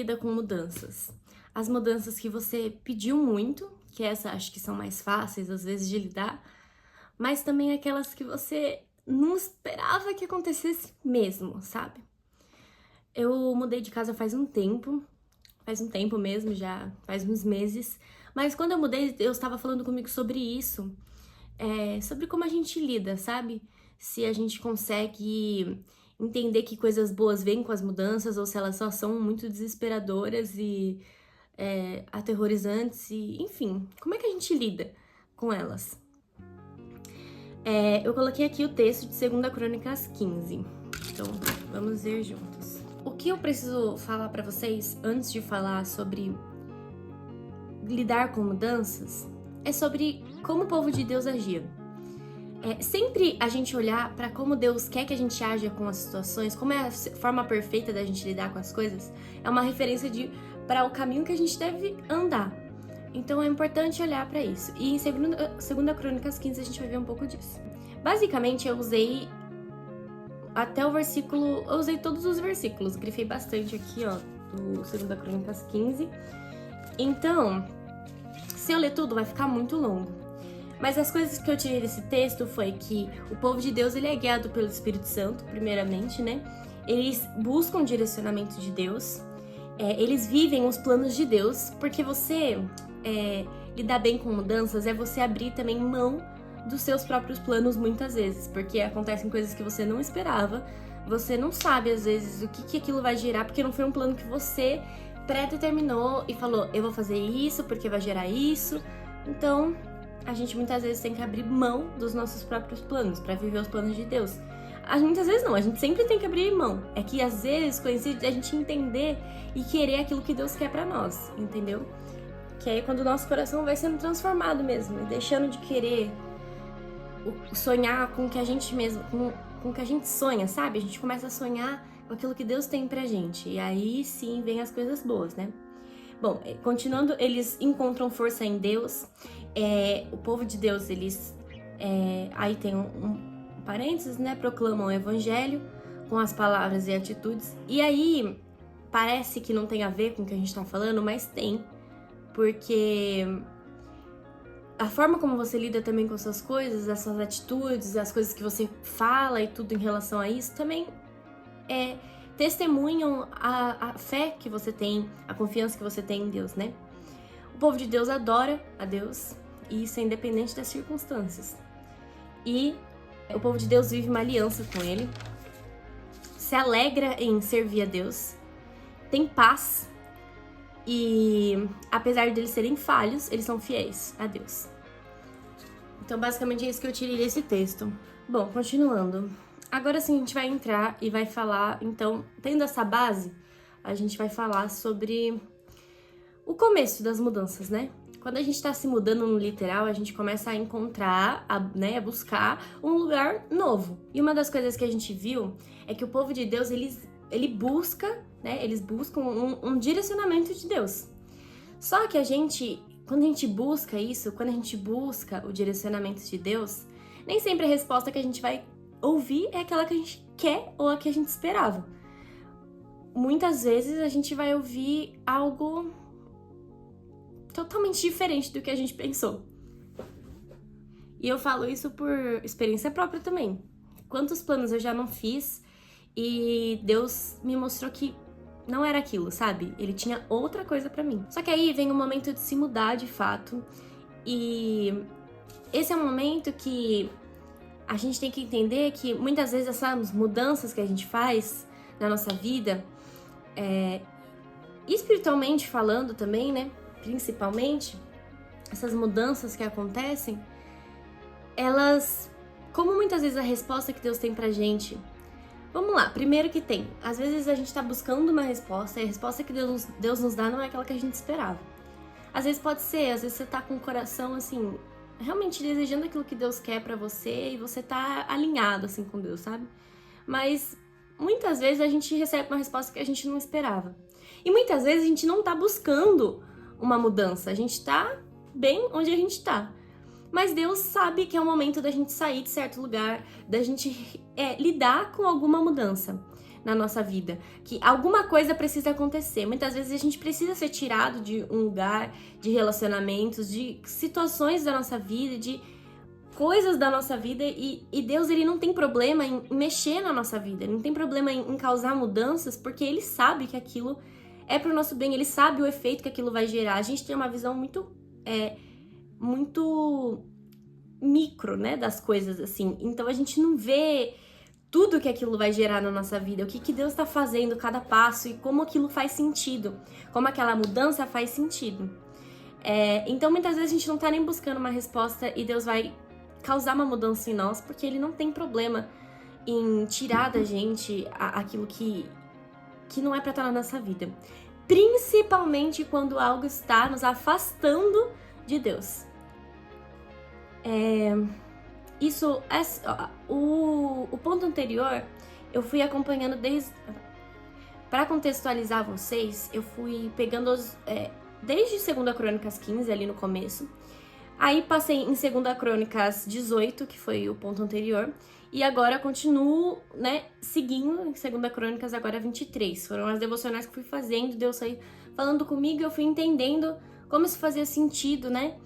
lida com mudanças? As mudanças que você pediu muito, que essas acho que são mais fáceis às vezes de lidar, mas também aquelas que você não esperava que acontecesse mesmo, sabe? Eu mudei de casa faz um tempo mesmo, já faz uns meses, mas quando eu mudei, eu estava falando comigo sobre isso, sobre como a gente lida, sabe? Se a gente consegue entender que coisas boas vêm com as mudanças ou se elas só são muito desesperadoras e aterrorizantes e, enfim, como é que a gente lida com elas? Eu coloquei aqui o texto de 2 Crônicas 15, então vamos ver juntos. O que eu preciso falar pra vocês antes de falar sobre lidar com mudanças é sobre como o povo de Deus agia. Sempre a gente olhar pra como Deus quer que a gente haja com as situações, como é a forma perfeita da gente lidar com as coisas, é uma referência para o caminho que a gente deve andar. Então é importante olhar pra isso. E em 2 Crônicas 15 a gente vai ver um pouco disso. Basicamente eu usei até o versículo, eu usei todos os versículos, grifei bastante aqui, ó, do 2 Crônicas 15. Então, se eu ler tudo vai ficar muito longo. Mas as coisas que eu tirei desse texto foi que o povo de Deus, ele é guiado pelo Espírito Santo, primeiramente, né? Eles buscam o direcionamento de Deus, eles vivem os planos de Deus, porque você lidar bem com mudanças é você abrir também mão dos seus próprios planos muitas vezes, porque acontecem coisas que você não esperava, você não sabe às vezes o que aquilo vai gerar, porque não foi um plano que você pré-determinou e falou, eu vou fazer isso porque vai gerar isso. Então a gente muitas vezes tem que abrir mão dos nossos próprios planos para viver os planos de Deus. Muitas vezes não, a gente sempre tem que abrir mão. É que às vezes coincide a gente entender e querer aquilo que Deus quer pra nós, entendeu? Que aí quando o nosso coração vai sendo transformado mesmo, e deixando de querer sonhar com o que a gente mesmo, com o que a gente sonha, sabe? A gente começa a sonhar com aquilo que Deus tem pra gente. E aí sim vem as coisas boas, né? Bom, continuando, eles encontram força em Deus. O povo de Deus, eles... aí tem um parênteses, né? Proclamam o evangelho com as palavras e atitudes. E aí, parece que não tem a ver com o que a gente tá falando, mas tem. Porque a forma como você lida também com suas coisas, as suas atitudes, as coisas que você fala e tudo em relação a isso, também testemunham a fé que você tem, a confiança que você tem em Deus, né? O povo de Deus adora a Deus, e isso é independente das circunstâncias. E o povo de Deus vive uma aliança com Ele, se alegra em servir a Deus, tem paz, e apesar de eles serem falhos, eles são fiéis a Deus. Então basicamente é isso que eu tirei desse texto. Bom, continuando. Agora sim a gente vai entrar e vai falar, então, tendo essa base, a gente vai falar sobre o começo das mudanças, né? Quando a gente tá se mudando no literal, a gente começa a encontrar, a buscar um lugar novo. E uma das coisas que a gente viu é que o povo de Deus, ele busca, né? Eles buscam um direcionamento de Deus. Só que quando a gente busca isso, quando a gente busca o direcionamento de Deus, nem sempre a resposta que a gente vai ouvir é aquela que a gente quer ou a que a gente esperava. Muitas vezes a gente vai ouvir algo totalmente diferente do que a gente pensou. E eu falo isso por experiência própria também. Quantos planos eu já não fiz e Deus me mostrou que não era aquilo, sabe? Ele tinha outra coisa pra mim. Só que aí vem o momento de se mudar de fato. E esse é um momento que a gente tem que entender que muitas vezes essas mudanças que a gente faz na nossa vida, espiritualmente falando também, né? Principalmente, essas mudanças que acontecem, elas, como muitas vezes a resposta que Deus tem pra gente, vamos lá, primeiro que tem, às vezes a gente tá buscando uma resposta e a resposta que Deus nos dá não é aquela que a gente esperava. Às vezes pode ser, às vezes você tá com o coração assim, realmente desejando aquilo que Deus quer pra você e você tá alinhado assim com Deus, sabe? Mas muitas vezes a gente recebe uma resposta que a gente não esperava. E muitas vezes a gente não tá buscando uma mudança, a gente tá bem onde a gente tá. Mas Deus sabe que é o momento da gente sair de certo lugar, da gente lidar com alguma mudança. na nossa vida, que alguma coisa precisa acontecer. Muitas vezes a gente precisa ser tirado de um lugar, de relacionamentos, de situações da nossa vida, de coisas da nossa vida, e Deus, ele não tem problema em mexer na nossa vida, ele não tem problema em causar mudanças, porque ele sabe que aquilo é pro nosso bem, ele sabe o efeito que aquilo vai gerar. A gente tem uma visão muito micro, né, das coisas, assim, então a gente não vê tudo que aquilo vai gerar na nossa vida, o que Deus tá fazendo, cada passo, e como aquilo faz sentido, como aquela mudança faz sentido. Então muitas vezes a gente não tá nem buscando uma resposta e Deus vai causar uma mudança em nós, porque ele não tem problema em tirar da gente aquilo que não é pra estar na nossa vida. Principalmente quando algo está nos afastando de Deus. O ponto anterior, eu fui acompanhando desde... Para contextualizar vocês, eu fui pegando desde 2 Crônicas 15, ali no começo. Aí passei em 2 Crônicas 18, que foi o ponto anterior. E agora continuo, né, seguindo em 2 Crônicas agora 23. Foram as devocionais que eu fui fazendo, Deus saiu falando comigo e eu fui entendendo como isso fazia sentido, né,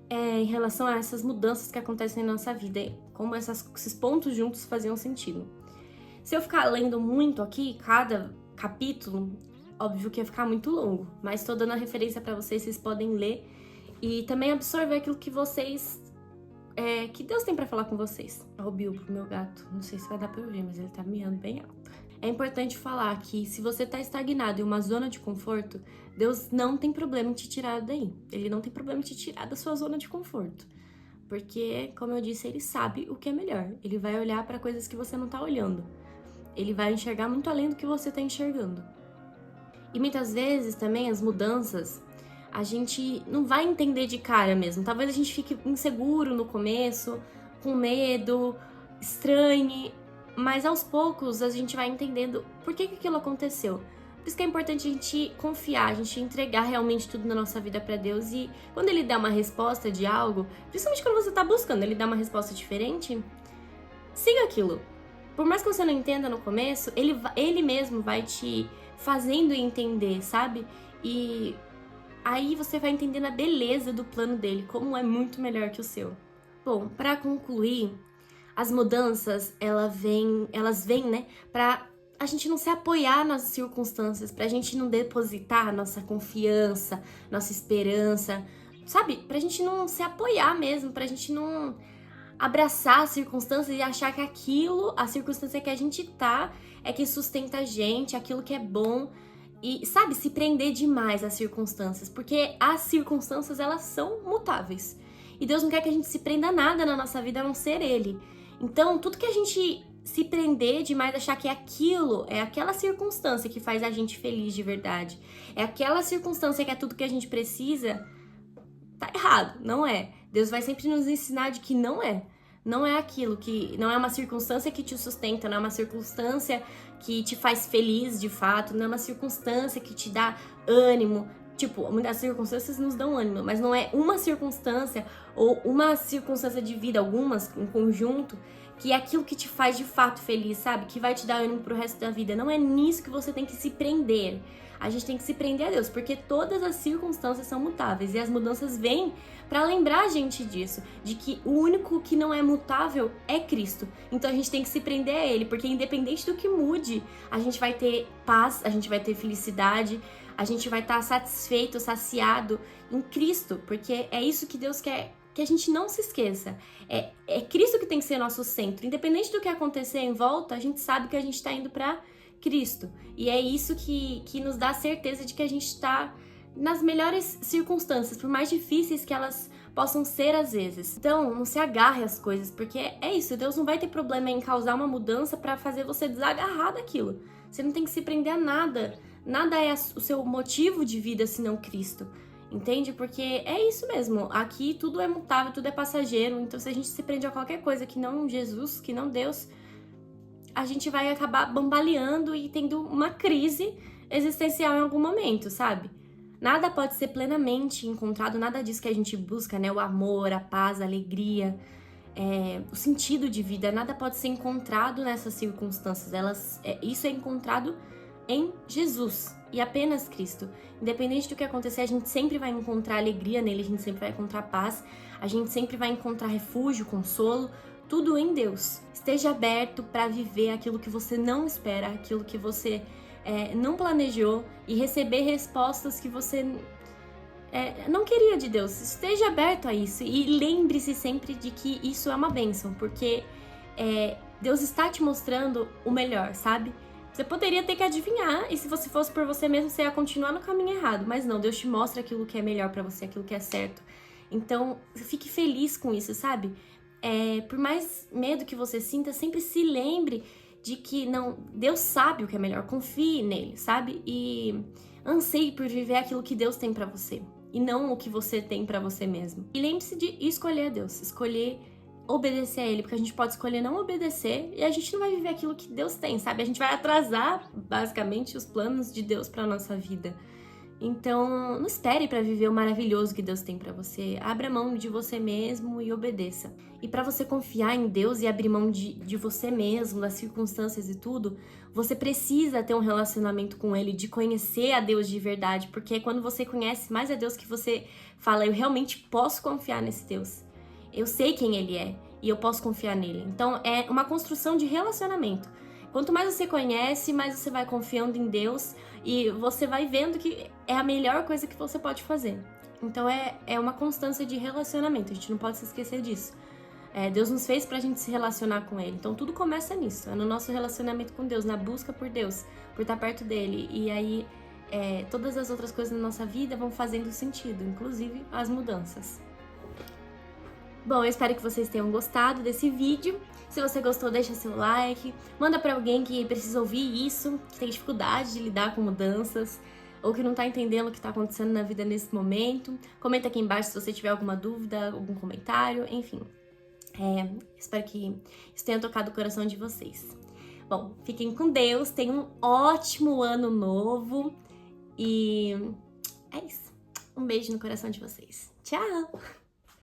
em relação a essas mudanças que acontecem na nossa vida. Como esses pontos juntos faziam sentido. Se eu ficar lendo muito aqui, cada capítulo, óbvio que ia ficar muito longo. Mas tô dando a referência pra vocês podem ler. E também absorver aquilo que vocês... que Deus tem pra falar com vocês. Ó, o Bilbo, meu gato. Não sei se vai dar pra ouvir, mas ele tá miando bem alto. É importante falar que se você tá estagnado em uma zona de conforto, Deus não tem problema em te tirar daí. Ele não tem problema em te tirar da sua zona de conforto. Porque, como eu disse, ele sabe o que é melhor. Ele vai olhar pra coisas que você não tá olhando. Ele vai enxergar muito além do que você tá enxergando. E muitas vezes também as mudanças... a gente não vai entender de cara mesmo. Talvez a gente fique inseguro no começo, com medo, estranhe, mas aos poucos a gente vai entendendo por que aquilo aconteceu. Por isso que é importante a gente confiar, a gente entregar realmente tudo na nossa vida pra Deus, e quando ele dá uma resposta de algo, principalmente quando você tá buscando, ele dá uma resposta diferente, siga aquilo. Por mais que você não entenda no começo, ele mesmo vai te fazendo entender, sabe? E aí você vai entendendo a beleza do plano dele, como é muito melhor que o seu. Bom, pra concluir, as mudanças, elas vêm, né, pra a gente não se apoiar nas circunstâncias, pra gente não depositar nossa confiança, nossa esperança, sabe? Pra gente não se apoiar mesmo, pra gente não abraçar as circunstâncias e achar que a circunstância que a gente tá, é que sustenta a gente, aquilo que é bom. E, sabe, se prender demais às circunstâncias, porque as circunstâncias, elas são mutáveis. E Deus não quer que a gente se prenda a nada na nossa vida, a não ser Ele. Então, tudo que a gente se prender demais, achar que é aquela circunstância que faz a gente feliz de verdade, é aquela circunstância que é tudo que a gente precisa, tá errado, não é. Deus vai sempre nos ensinar de que não é. Não é aquilo, que não é uma circunstância que te sustenta, não é uma circunstância que te faz feliz de fato, não é uma circunstância que te dá ânimo. Tipo, muitas circunstâncias nos dão ânimo, mas não é uma circunstância ou uma circunstância de vida, algumas em conjunto, que é aquilo que te faz de fato feliz, sabe? Que vai te dar ânimo pro resto da vida. Não é nisso que você tem que se prender. A gente tem que se prender a Deus, porque todas as circunstâncias são mutáveis e as mudanças vêm para lembrar a gente disso, de que o único que não é mutável é Cristo. Então a gente tem que se prender a Ele, porque independente do que mude, a gente vai ter paz, a gente vai ter felicidade, a gente vai estar satisfeito, saciado em Cristo, porque é isso que Deus quer, que a gente não se esqueça. É Cristo que tem que ser nosso centro. Independente do que acontecer em volta, a gente sabe que a gente está indo para Cristo. E é isso que nos dá a certeza de que a gente está nas melhores circunstâncias, por mais difíceis que elas possam ser às vezes. Então, não se agarre às coisas, porque é isso, Deus não vai ter problema em causar uma mudança para fazer você desagarrar daquilo. Você não tem que se prender a nada. Nada é o seu motivo de vida senão Cristo. Entende? Porque é isso mesmo. Aqui tudo é mutável, tudo é passageiro. Então, se a gente se prende a qualquer coisa que não Jesus, que não Deus, a gente vai acabar bambaleando e tendo uma crise existencial em algum momento, sabe? Nada pode ser plenamente encontrado, nada disso que a gente busca, né? O amor, a paz, a alegria. o sentido de vida. Nada pode ser encontrado nessas circunstâncias. Isso é encontrado em Jesus e apenas Cristo. Independente do que acontecer, a gente sempre vai encontrar alegria nele, a gente sempre vai encontrar paz, a gente sempre vai encontrar refúgio, consolo, tudo em Deus. Esteja aberto para viver aquilo que você não espera, aquilo que você não planejou e receber respostas que você não queria de Deus. Esteja aberto a isso e lembre-se sempre de que isso é uma bênção, porque Deus está te mostrando o melhor, sabe? Você poderia ter que adivinhar, e se você fosse por você mesmo, você ia continuar no caminho errado. Mas não, Deus te mostra aquilo que é melhor pra você, aquilo que é certo. Então, fique feliz com isso, sabe? Por mais medo que você sinta, sempre se lembre de que não, Deus sabe o que é melhor. Confie nele, sabe? E anseie por viver aquilo que Deus tem pra você, e não o que você tem pra você mesmo. E lembre-se de escolher a Deus, escolher obedecer a ele, porque a gente pode escolher não obedecer e a gente não vai viver aquilo que Deus tem, sabe? A gente vai atrasar, basicamente, os planos de Deus pra nossa vida. Então, não espere pra viver o maravilhoso que Deus tem pra você. Abra mão de você mesmo e obedeça. E pra você confiar em Deus e abrir mão de você mesmo, das circunstâncias e tudo, você precisa ter um relacionamento com ele, de conhecer a Deus de verdade, porque é quando você conhece mais a Deus que você fala, eu realmente posso confiar nesse Deus. Eu sei quem ele é e eu posso confiar nele. Então, é uma construção de relacionamento. Quanto mais você conhece, mais você vai confiando em Deus e você vai vendo que é a melhor coisa que você pode fazer. Então, é uma constância de relacionamento. A gente não pode se esquecer disso. Deus nos fez pra gente se relacionar com ele. Então, tudo começa nisso. É no nosso relacionamento com Deus, na busca por Deus, por estar perto dele. E aí, todas as outras coisas na nossa vida vão fazendo sentido, inclusive as mudanças. Bom, eu espero que vocês tenham gostado desse vídeo. Se você gostou, deixa seu like, manda pra alguém que precisa ouvir isso, que tem dificuldade de lidar com mudanças, ou que não tá entendendo o que tá acontecendo na vida nesse momento. Comenta aqui embaixo se você tiver alguma dúvida, algum comentário, enfim. Espero que isso tenha tocado o coração de vocês. Bom, fiquem com Deus, tenham um ótimo ano novo e é isso. Um beijo no coração de vocês. Tchau!